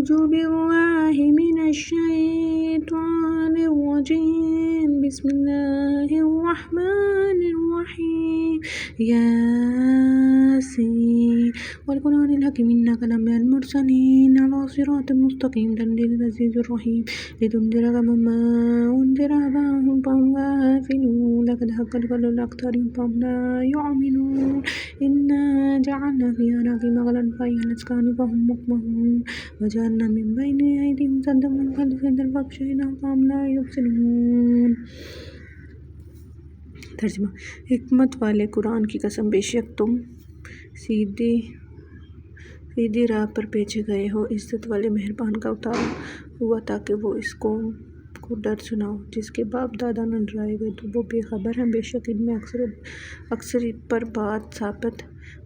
أعوذ بالله من الشيطان الرجيم بسم الله الرحمن الرحيم ياسين والقرآن الحكيم إنك لمن المرسلين على صراط مستقيم تنزيل العزيز الرحيم لتنذر قوما أنذر آباءهم فهم غافلون لقد حق القول الأكثرهم فهم لا يؤمنون إنا جعلنا في أعناقهم أغلالا فهي الأذقان فهم مقمحون وجعلنا من بين أيديهم سدا ومن خلفهم سدا فأغشيناهم فهم لا يبصرون۔ ترجمہ: حکمت والے قرآن کی قسم، بے شک تم سیدھی راہ پر بھیجے گئے ہو۔ عزت والے مہربان کا اتارا ہوا تاکہ وہ اس قوم کو ڈر سناؤ جس کے باپ دادا نہ ڈرائے گئے تو وہ بے خبر ہیں۔ بے شک ان میں اکثر پر بات ثابت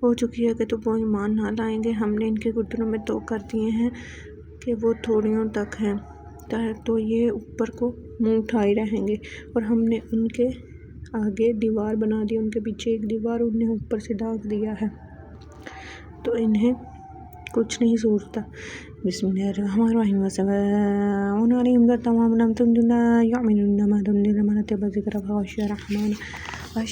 ہو چکی ہے کہ تو وہ ایمان نہ لائیں گے۔ ہم نے ان کے گردنوں میں تو کر دیے ہیں کہ وہ تھوڑیوں تک ہیں تو یہ اوپر کو منہ اٹھائے رہیں گے، اور ہم نے ان کے آگے دیوار بنا دی، ان کے پیچھے ایک دیوار انہیں اوپر سے ڈھانک دیا ہے تو انہیں کچھ نہیں سوچتا۔ بسم اللہ الرحمن الرحیم وسواء علیہم أأنذرتهم أم لم تنذرهم لا يؤمنون إنما تنذر من اتبع الذکر وخشی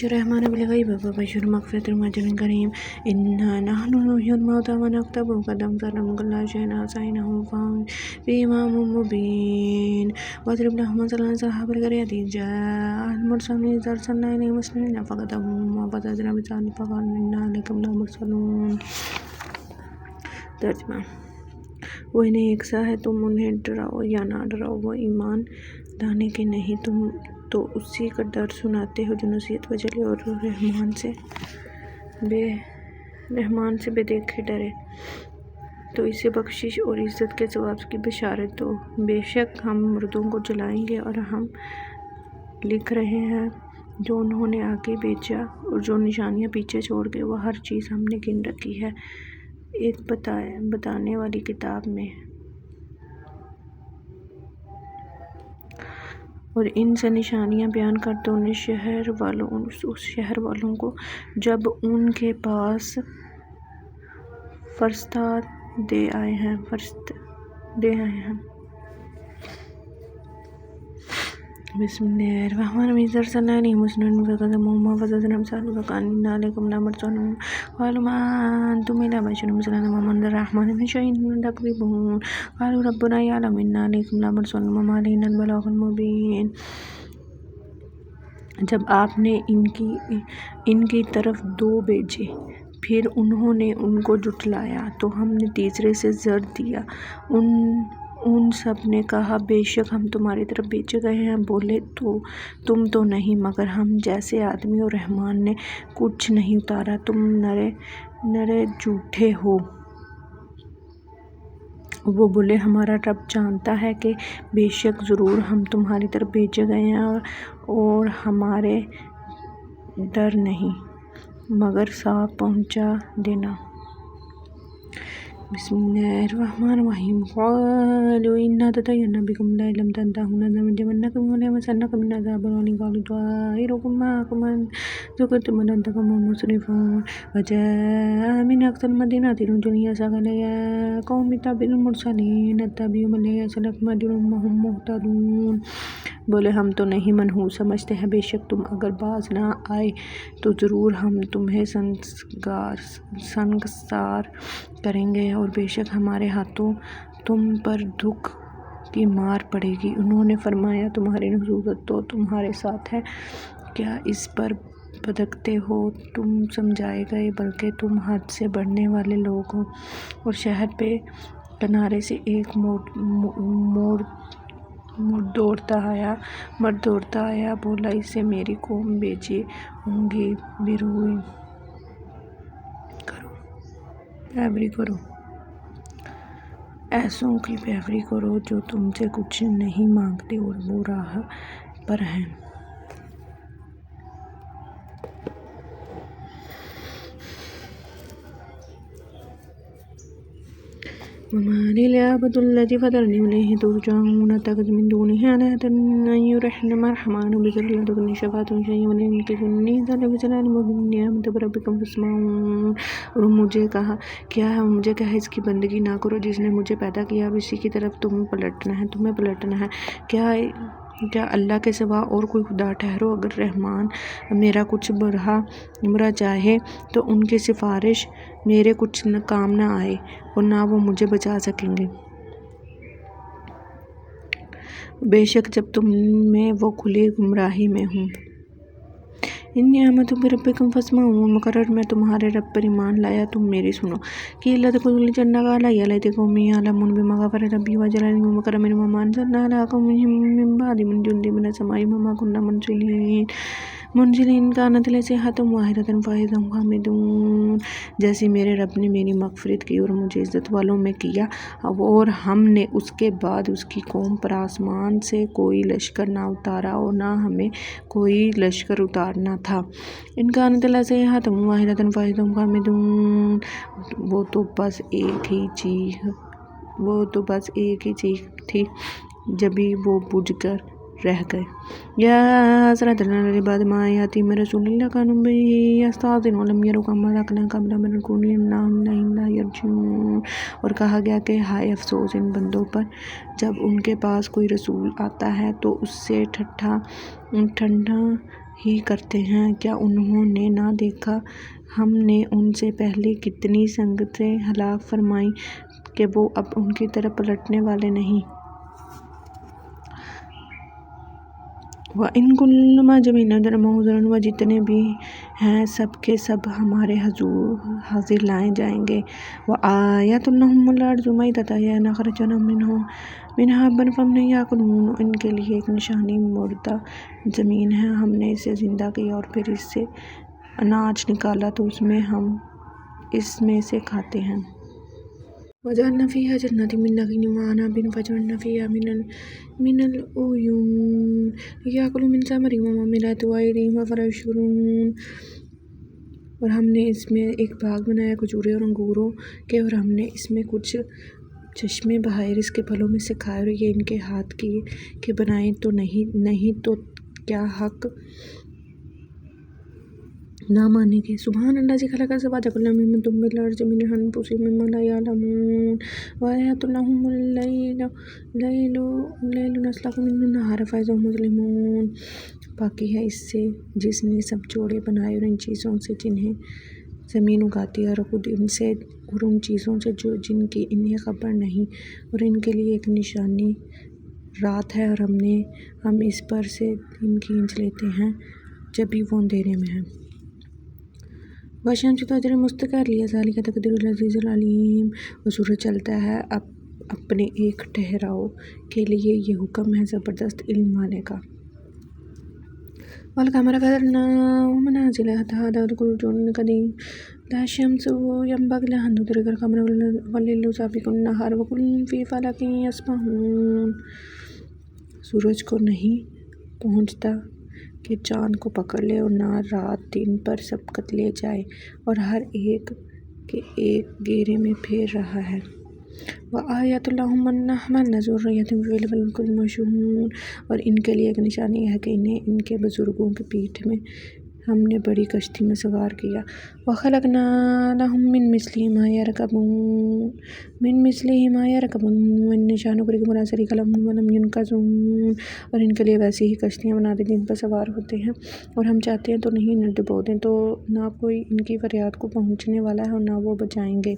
الرحمن بالغیب فبشرہ بمغفرۃ وأجر کریم۔ إنا نحن نحيي الموتى ونكتب ما قدموا وآثارهم وكل شيء أحصيناه في إمام مبين واضرب لهم مثلا أصحاب القرية إذ جاءها المرسلون إذ أرسلنا إليهم اثنين فكذبوهما فعززنا بثالث فقالوا إنا عليكم لمرسلون۔ ترجمہ: وہ انہیں یکساں ہے، تم انہیں ڈراؤ یا نہ ڈراؤ، وہ ایمان لانے کے نہیں، تم تو اسی کا ڈر سناتے ہو جو نصیحت بجلے اور رحمان سے بے دیکھے ڈرے تو اسے بخشش اور عزت کے ثواب کی بشارت دو۔ بے شک ہم مردوں کو جلائیں گے اور ہم لکھ رہے ہیں جو انہوں نے آگے بھیجا اور جو نشانیاں پیچھے چھوڑ گئے، وہ ہر چیز ہم نے گن رکھی ہے ایک بتانے والی کتاب میں، اور ان سے نشانیاں بیان کر دو اس شہر والوں کو جب ان کے پاس فرشتے دے آئے ہیں۔ بسم اللہ الرحمن الرحیم إذ أرسلنا إليهم اثنين فكذبوهما فعززنا بثالث فقالوا إنا عليكم لمرسلون قالوا ما أنتم إلا بشر مثلنا وما أنزل الرحمن من شيء تكذبون قالوا ربنا يعلم إنا عليكم لمرسلون وما علينا البلاغ المبين۔ جب آپ نے ان کی طرف دو بھیجے پھر انہوں نے ان کو جھٹلایا تو ہم نے تیسرے سے زر دیا۔ ان سب نے کہا بے شک ہم تمہاری طرف بھیجے گئے ہیں۔ بولے تم تو نہیں مگر ہم جیسے آدمی، اور رحمان نے کچھ نہیں اتارا، تم نرے جھوٹے ہو۔ وہ بولے ہمارا رب جانتا ہے کہ بے شک ضرور ہم تمہاری طرف بھیجے گئے ہیں، اور ہمارے ڈر نہیں مگر ثواب پہنچا دینا۔ بسم اللہ الرحمن الرحیم قالوا إنا تطيرنا بكم لئن لم تنتهوا لنرجمنكم وليمسنكم منا عذاب أليم قالوا طائركم معكم إن ذكرتم بل أنتم قوم مسرفون وجاء من أقصى المدينة رجل يسعى يا قوم اتبعوا المرسلين اتبعوا من لا يسألكم أجرا وهم مهتدون۔ بولے ہم تو نہیں منحوس سمجھتے ہیں، بے شک تم اگر باز نہ آئے تو ضرور ہم تمہیں سنگسار کریں گے، اور بے شک ہمارے ہاتھوں تم پر دکھ کی مار پڑے گی۔ انہوں نے فرمایا تمہاری نصوحت تو تمہارے ساتھ ہے، کیا اس پر بھٹکتے ہو؟ تم سمجھائے گئے بلکہ تم حد سے بڑھنے والے لوگ ہو۔ اور شہر کے کنارے سے ایک مرد دوڑتا آیا، بولا اسے میری قوم بھیجی ہوں گی، پیروی کرو، ایسوں کی پیروی کرو جو تم سے کچھ نہیں مانگتے اور وہ راہ پر ہیں۔ وما للعبد الذي فطرني إليه ترجعون أتخذ من دونه آلهة أن يرحم الرحمن بضر لا تغني شفاعتهم شيئا ولا ينقذني ذلك بجلال مبين آمنت بربكم فاسمعون. اور مجھے کہا مجھے کہا اس کی بندگی نہ کرو جس نے مجھے پیدا کیا، اب اسی کی طرف تمہیں پلٹنا ہے. کیا اللہ کے سوا اور کوئی خدا ٹھہرو؟ اگر رحمان میرا کچھ برا چاہے تو ان کی سفارش میرے کچھ کام نہ آئے اور نہ وہ مجھے بچا سکیں گے. بے شک جب تم میں وہ کھلی گمراہی میں ہوں. انی آمنت بربکم فاسمعون. مقرر میں تمہارے رب پر ایمان لایا، تم میری سنو. قیل ادخلوا الجنہ قال یا لیت قومی یعلمون بما غفر ربی وجعلنی مکرما وما انزلنا علی قوم من بعد من جند من السماء وما كنا منزلین كانت لصیحۃ واحدۃ فاذا هم خامدون. جیسے میرے رب نے میری مغفرت کی اور مجھے عزت والوں میں کیا، اور ہم نے اس کے بعد اس کی قوم پر آسمان سے کوئی لشکر نہ اتارا اور نہ ہمیں کوئی لشکر اتارنا تھا. ان كانت لصیحۃ واحدۃ فاذا هم خامدون. وہ تو بس ایک ہی چیخ تھی جبھی وہ بجھ کر رہ گئے. یا حسرۃ علی العباد ما یأتیہم من رسول الا کانوا بہ یستہزئون ولم یروا کما اہلکنا قبلہم من القرون انہم لا یرجعون. اور کہا گیا کہ ہائے افسوس ان بندوں پر، جب ان کے پاس کوئی رسول آتا ہے تو اس سے ٹھٹھا ہی کرتے ہیں. کیا انہوں نے نہ دیکھا ہم نے ان سے پہلے کتنی سنگتیں ہلاک فرمائیں کہ وہ اب ان کی طرف پلٹنے والے نہیں. وَإِن كُلُّ مَا جَمِيعٌ لَمُحْضَرُونَ. وہ جتنے بھی ہیں سب کے سب ہمارے حاضر لائے جائیں گے. وَآیَةٌ لَهُمُ الْأَرْضُ مَيْتَةً أَحْيَيْنَاهَا وَأَخْرَجْنَا مِنْهَا حَبًّا فَمِنْهُ يَأْكُلُونَ. ان کے لیے ایک نشانی مردہ زمین ہے، ہم نے اسے زندہ کیا اور پھر اس سے اناج نکالا تو ہم اس میں سے کھاتے ہیں. وَجَعَلْنَا فِيهَا جَنَّاتٍ مِّن نَخِيلٍ وَأَعْنَابٍ وَفَجَّرْنَا فِيهَا مِنَ الْعُيُونِ لِيَأْكُلُوا مِن ثَمَرِهِ وَمَا عَمِلَتْهُ أَيْدِيهِمْ أَفَلَا يَشْكُرُونَ. اور ہم نے اس میں ایک باغ بنایا کھجورے اور انگوروں کے، اور ہم نے اس میں کچھ چشمے بہائے اس کے پھلوں میں سے کھائے، اور یہ ان کے ہاتھ کے بنائے تو نہیں تو کیا حق نہ مانیں گے. سبحان الذی خلق السماوات والارض مما تنبت الارض من انفسهم مما لا يعلمون. وآیۃ لهم اللیل نسلخ منہ النہار فإذا هم مظلمون. باقی ہے اس سے جس نے سب جوڑے بنائے اور ان چیزوں سے جنہیں زمین اگاتی ہے، اور خود ان سے اور ان چیزوں سے جن کی انہیں خبر نہیں، اور ان کے لیے ایک نشانی رات ہے، اور ہم اس پر سے دن کھینچ لیتے ہیں جبھی وہ اندھیرے میں ہیں. والشمس تجری لمستقر لہا ذلک تقدیر العزیز العلیم. وہ سورج چلتا ہے اپنے ایک ٹھہراؤ کے لیے، یہ حکم ہے زبردست علم والے کا. والقمر قدرناه منازل حتى عاد كالعرجون القديم. لا الشمس ينبغي لها أن تدرك القمر والليل سابق النهار وكل في فلك يسبحون. سورج کو نہیں پہنچتا کہ چاند کو پکڑ لے، اور نہ رات دن پر سبقت لے جائے، اور ہر ایک کے ایک گھیرے میں پھیر رہا ہے. وآیۃ لہم أَنَّا حَمَلْنَا ذُرِّيَّتَهُمْ فِي الْفُلْكِ الْمَشْحُونِ. اور ان کے لیے ایک نشانی ہے کہ انہیں ان کے بزرگوں کی پیٹھ میں ہم نے بڑی کشتی میں سوار کیا. وَخَلَقْنَا لَهُم مِّن مِّثْلِهِ مَا يَرْكَبُونَ وَإِن نَّشَأْ نُغْرِقْهُمْ فَلَا صَرِيخَ لَهُمْ وَلَا يُنقَذُونَ. اور ان کے لیے ویسی ہی کشتیاں بنا دیں جن پر سوار ہوتے ہیں، اور ہم چاہتے ہیں تو نہیں ڈبو دیں، تو نہ کوئی ان کی فریاد کو پہنچنے والا ہے اور نہ وہ بچائیں گے.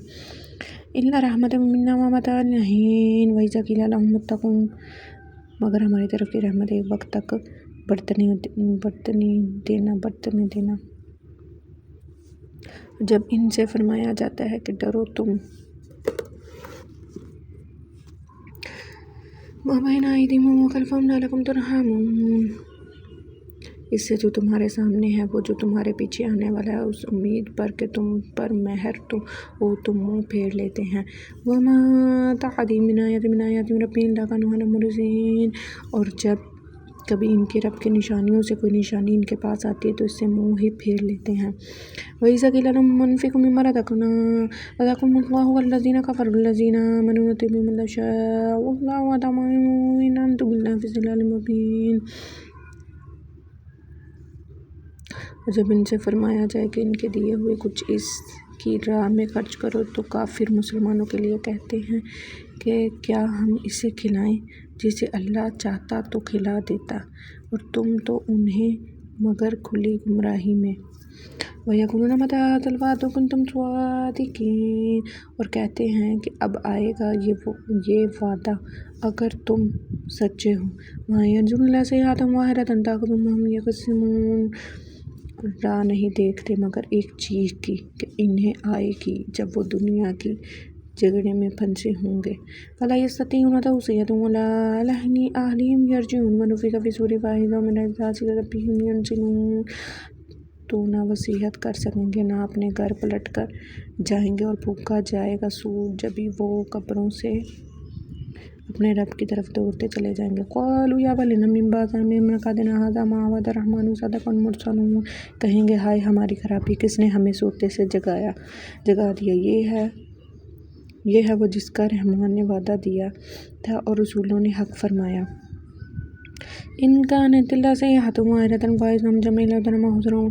إِلَّا رَحْمَةً مِّنَّا وَمَتَاعًا إِلَىٰ حِينٍ وَإِذَا قِيلَ لَهُمُ اتَّقُوا. مگر ہماری طرف کی رحمت ایک وقت تک برتنے دینا. جب ان سے فرمایا جاتا ہے کہ ڈرو تم. مَا بَيْنَ أَيْدِيهِمْ وَمَا خَلْفَهُمْ لَعَلَّكُمْ تُرْحَمُونَ. اس سے جو تمہارے سامنے ہے، وہ جو تمہارے پیچھے آنے والا ہے، اس امید پر کہ تم پر مہر تم منہ پھیر لیتے ہیں. وَمَا تَعْتِيهِم مِّنْ آیَةٍ مِّنْ آیَاتِ رَبِّهِمْ إِلَّا كَانُوا عَنْهَا مُعْرِضِينَ. اور جب کبھی ان کے رب کی نشانیوں سے کوئی نشانی ان کے پاس آتی ہے تو اس سے منہ ہی پھیر لیتے ہیں۔ وَإِذَا قِيلَ لَهُمْ أَنفِقُوا مِمَّا رَزَقَكُمُ اللَّهُ وَالَّذِينَ كَفَرُوا الَّذِينَ آمَنُوا يُؤْتُوهُ مَن يَشَاءُ وَاللَّهُ أَطْعَمُ إِنْ أَنْتُمْ إِلَّا فِي ضَلَالٍ مُّبِينٍ۔ اور جب ان سے فرمایا جائے کہ ان کے دیے ہوئے کچھ اس کی راہ میں خرچ کرو تو کافر مسلمانوں کے لیے کہتے ہیں کہ کیا ہم اسے کھلائیں جسے اللہ چاہتا تو کھلا دیتا اور تم تو انہیں مگر کھلی گمراہی میں۔ وَيَقُولُونَ مَتَىٰ هَٰذَا الْوَعْدُ إِن كُنتُمْ صَادِقِينَ، اور کہتے ہیں کہ اب آئے گا یہ وعدہ اگر تم سچے ہو۔ وَمَا يَنظُرُونَ إِلَّا صَيْحَةً وَاحِدَةً تَأْخُذُهُمْ وَهُمْ يَخِصِّمُونَ، راہ نہیں دیکھتے مگر ایک چیخ کی کہ انہیں آئے گی جب وہ دنیا کی جھگڑے میں پھنسے ہوں گے۔ فَلَا يَسْتَطِيعُونَ تَوْصِيَةً وَلَا إِلَىٰ أَهْلِهِمْ يَرْجِعُونَ وَنُفِخَ فِي الصُّورِ فَإِذَا هُمْ مِنْ أَجْدَاثِ رَبِّهِمْ يَنْسِلُونَ، تو نہ وصیت کر سکیں گے نہ اپنے گھر پلٹ کر جائیں گے، اور پھونکا جائے گا سور جبھی وہ قبروں سے اپنے رب کی طرف دوڑتے چلے جائیں گے۔ قَالُوا يَا وَيْلَنَا مَنْ بَعَثَنَا مِن مَّرْقَدِنَا هَٰذَا مَا وَعَدَ الرَّحْمَٰنُ وَصَدَقَ الْمُرْسَلُونَ، کہیں گے ہائے ہماری خرابی، کس نے ہمیں سوتے سے جگا دیا، یہ ہے وہ جس کا رحمان نے وعدہ دیا تھا اور رسولوں نے حق فرمایا۔ إِن كَانَتْ إِلَّا صَيْحَةٌ وَاحِدَةٌ فَإِذَا هُمْ جَمِيعٌ لَدَيْنَا مُحْضَرُونَ،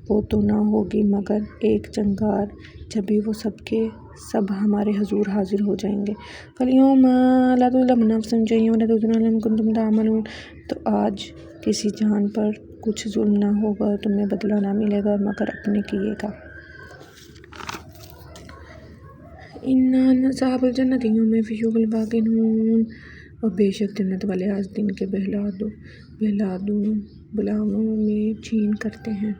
وہ تو نہ ہوگی مگر ایک چنگار جبھی وہ سب کے سب ہمارے حضور حاضر ہو جائیں گے۔ فَالْيَوْمَ لَا تُظْلَمُ نَفْسٌ شَيْئًا وَلَا تُجْزَوْنَ إِلَّا مَا كُنتُمْ تَعْمَلُونَ، تو آج کسی جان پر کچھ ظلم نہ ہوگا اور تمہیں بدلہ نہ ملے گا مگر اپنے کیے کا۔ إِنَّ أَصْحَابَ الْجَنَّةِ يَوْمَئِذٍ فِي شُغُلٍ فَاكِهُونَ، اور بے شک جنت والے آج دن کے بہلاؤں میں چین کرتے ہیں۔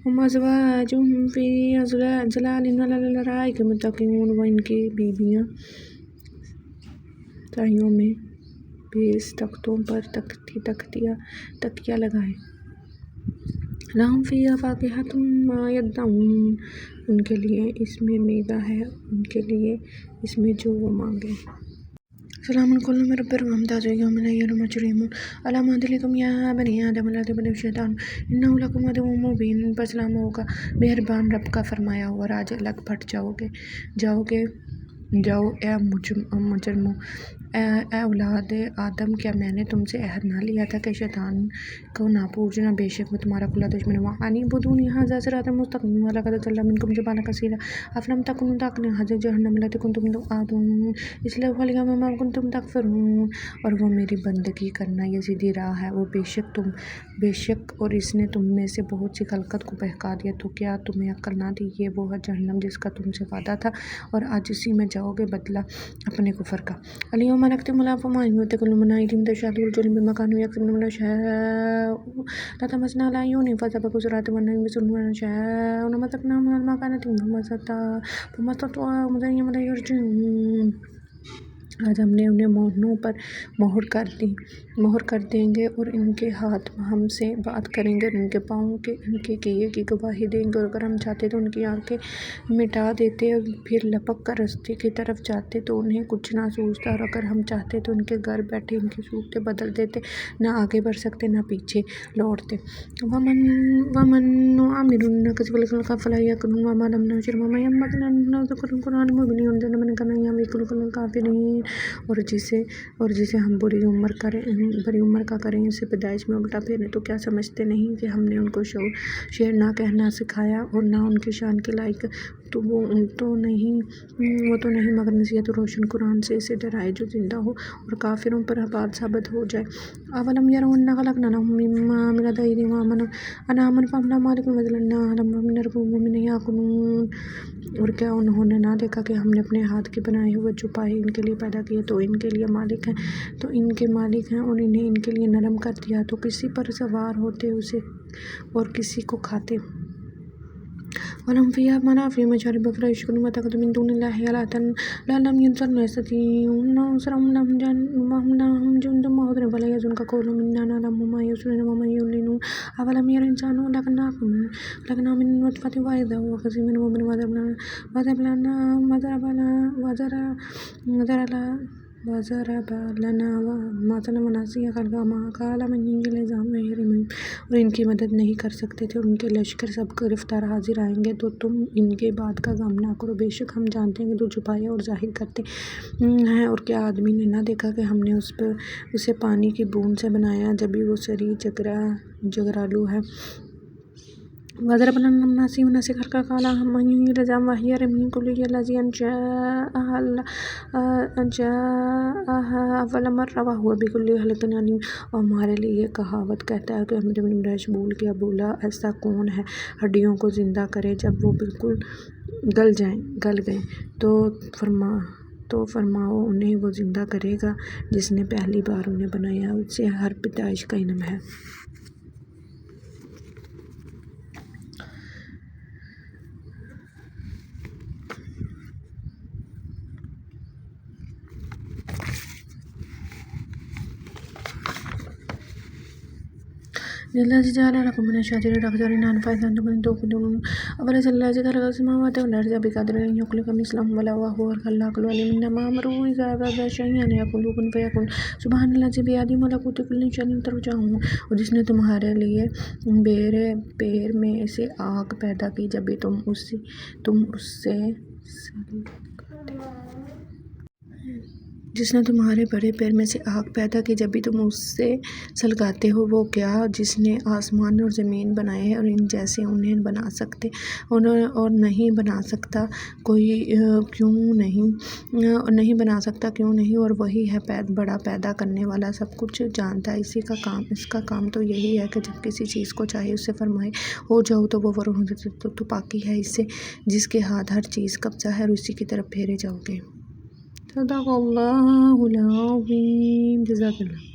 هُمْ وَأَزْوَاجُهُمْ فِي ظِلَالٍ عَلَى الْأَرَائِكِ مُتَّكِئُونَ، وہ ان کی بیویاں سایوں میں بیس تختوں پر تکیہ لگائے۔ لَهُمْ فِيهَا فَاكِهَةٌ وَمَا يَدَّعُونَ، ان کے لیے اس میں میوہ ہے، ان کے لیے اس میں جو وہ مانگیں۔ سلام قولا من رب الرحیم وامتازوا اليوم أيها المجرمون ألم أعد لكم يا بني آدم لا تعبدوا الشیطان إنه لكم عدو مبین، ان پر سلام ہوگا مہربان رب کا فرمایا ہوا، اور آج الگ پھٹ جاؤ اے مجرمو، اے اولاد آدم، کیا میں نے تم سے عہد نہ لیا تھا کہ شیطان کو نہ پوجنا، بے شک وہ تمہارا کھلا دشمن ہے۔ وَأَنِ اعْبُدُونِی هَٰذَا صِرَاطٌ مُّسْتَقِیمٌ وَلَقَدْ ضَلَّ مِنْکُمْ جِبَلًا کَثِیرًا أَفَلَمْ تَکُونُوا تَعْقِلُونَ حَذَّرَ جَهَنَّمَ الَّتِی کُنتُمْ تُوعَدُونَ اصْلَوْهَا الْیَوْمَ بِمَا کُنتُمْ تَکْفُرُونَ، اور وہ میری بندگی کرنا یہ سیدھی راہ ہے، اور بے شک اور اس نے تم میں سے بہت سی خلقت کو بہکا دیا، تو کیا تمہیں عقل نہ دی؟ یہ وہ ہے جہنم جس کا تم سے وعدہ تھا، اور آج اسی میں جاؤ گے بدلہ اپنے کفر کا۔ اليوم نختم على أفواههم وتكلمنا أيديهم وتشهد أرجلهم بما كانوا يكسبون ونشاء لطمسنا على أعينهم فاستبقوا الصراط وإنهم يبصرون ونشاء لمسخناهم على المكانة فما استطاعوا مضيا ولا يرجعون، آج ہم نے انہیں منہوں پر مہر کر دیں گے، اور ان کے ہاتھ ہم سے بات کریں گے، اور ان کے پاؤں ان کے کیے کی گواہی دیں گے، اور اگر ہم چاہتے تو ان کی آنکھیں مٹا دیتے اور پھر لپک کر رستے کی طرف جاتے تو انہیں کچھ نہ سوچتا، اور اگر ہم چاہتے تو ان کے گھر بیٹھے ان کی صورتیں بدل دیتے، نہ آگے بڑھ سکتے نہ پیچھے لوٹتے۔ وَمَن نُّعَمِّرْهُ نُنَكِّسْهُ فِي الْخَلْقِ أَفَلَا يَعْقِلُونَ وَمَا لَمْ نُعَمِّرْهُ مَا يَنبَغِي لَهُ أَن يُذَكَّرَ وَالْقُرْآنُ مُبِينٌ وَنَزَّلْنَا مِنَ الْقُرْآنِ يَخْلُقُ الْكَافِرِينَ، اور جسے ہم بری عمر کا کریں اسے پیدائش میں الٹا پھیریں، تو کیا سمجھتے نہیں کہ ہم نے ان کو شعر نہ کہنا سکھایا اور نہ ان کی شان کے لائق، تو وہ تو نہیں مگر نصیحت و روشن قرآن سے اسے ڈرائے جو زندہ ہو اور کافروں پر بات ثابت ہو جائے۔ اولم یروا انا خلقنا لهم مما عملت ايديهم انعاما فهم مالكون وذللناها لهم فمنهم ومنهم يأكلون، اور کیا انہوں نے نہ دیکھا کہ ہم نے اپنے ہاتھ کے بنائے ہوئے جو پائے ان کے لیے پیدا کیے تو ان کے مالک ہیں، اور انہیں ان کے لیے نرم کر دیا تو کسی پر سوار ہوتے اسے اور کسی کو کھاتے۔ وَلَهُمْ فِيهَا مَنَافِعُ وَمَشَارِبُ أَفَلَا يَشْكُرُونَ وَاتَّخَذُوا مِن دُونِ اللَّهِ آلِهَةً لَعَلَّهُمْ يَنصُرُونَ وَلَا يَسْتَطِيعُونَ نَصْرَهُمْ وَهُمْ لَهُمْ جُندٌ مُّحْضَرُونَ وَلَا يَحْزُنكَ قَوْلُهُمْ إِنَّا نَعْلَمُ مَا يُسِرُّونَ وَمَا يُعْلِنُونَ أَوَلَمْ يَرَ الْإِنسَانُ خَلَقْنَاهُ مِن نُّطْفَةٍ فَإِذَا هُوَ خَصِيمٌ مُّبِينٌ وَضَرَبْنَا وضرب لنا مثلا ونسی خلقہ ما قال من يحيي العظام وهي رميم، اور ان کی مدد نہیں کر سکتے تھے، ان کے لشکر سب گرفتار حاضر آئیں گے، تو تم ان کے بعد کا غم نہ کرو، بے شک ہم جانتے ہیں کہ تو چھپایا اور ظاہر کرتے ہیں۔ اور کیا آدمی نے نہ دیکھا کہ ہم نے اسے پانی کی بوند سے بنایا، جبھی وہ سری جگرالو ہے۔ وضرب لنا ونسی خلقہ قال من يحيي العظام وهي رميم قل هي الذي أنشأها أول مرة وهو بكل خلق عليم۔ اور ہمارے لیے یہ کہاوت کہتا ہے کہ ہم نے برش بول کیا، بولا ایسا کون ہے ہڈیوں کو زندہ کرے جب وہ بالکل گل گئیں، تو فرماؤ انہیں وہ زندہ کرے گا جس نے پہلی بار انہیں بنایا، اس سے ہر پیدائش کا علم ہے۔ الذي جعل لكم من الشجر الأخضر نارا فإذا أنتم توقدون أوليس الذي خلق السماوات والأرض بقدر أن يخلق مثلهم وهو الخلاق العليم إنما أمره إذا أراد شيئا أن يقول له كن فيكون سبحان الذي بيده ملكوت كل شيء ترجعون۔ اور جس نے تمہارے لیے میرے پیر میں سے آگ پیدا کی جب بھی تم اس سے جس نے تمہارے بڑے پیر میں سے آگ پیدا کی جب بھی تم اس سے سلگاتے ہو، وہ کیا جس نے آسمان اور زمین بنائے ہیں اور ان جیسے انہیں بنا سکتے اور نہیں بنا سکتا کوئی نہیں بنا سکتا کیوں نہیں، اور وہی ہے بڑا پیدا کرنے والا، سب کچھ جانتا ہے۔ اس کا کام تو یہی ہے کہ جب کسی چیز کو چاہے اس سے فرمائے ہو جاؤ تو وہ فوراً ہو جاتی، تو پاکی ہے اس سے جس کے ہاتھ ہر چیز قبضہ ہے اور اسی کی طرف پھیرے جاؤ گے۔ صدق اللہ العظیم۔ جزاک اللہ۔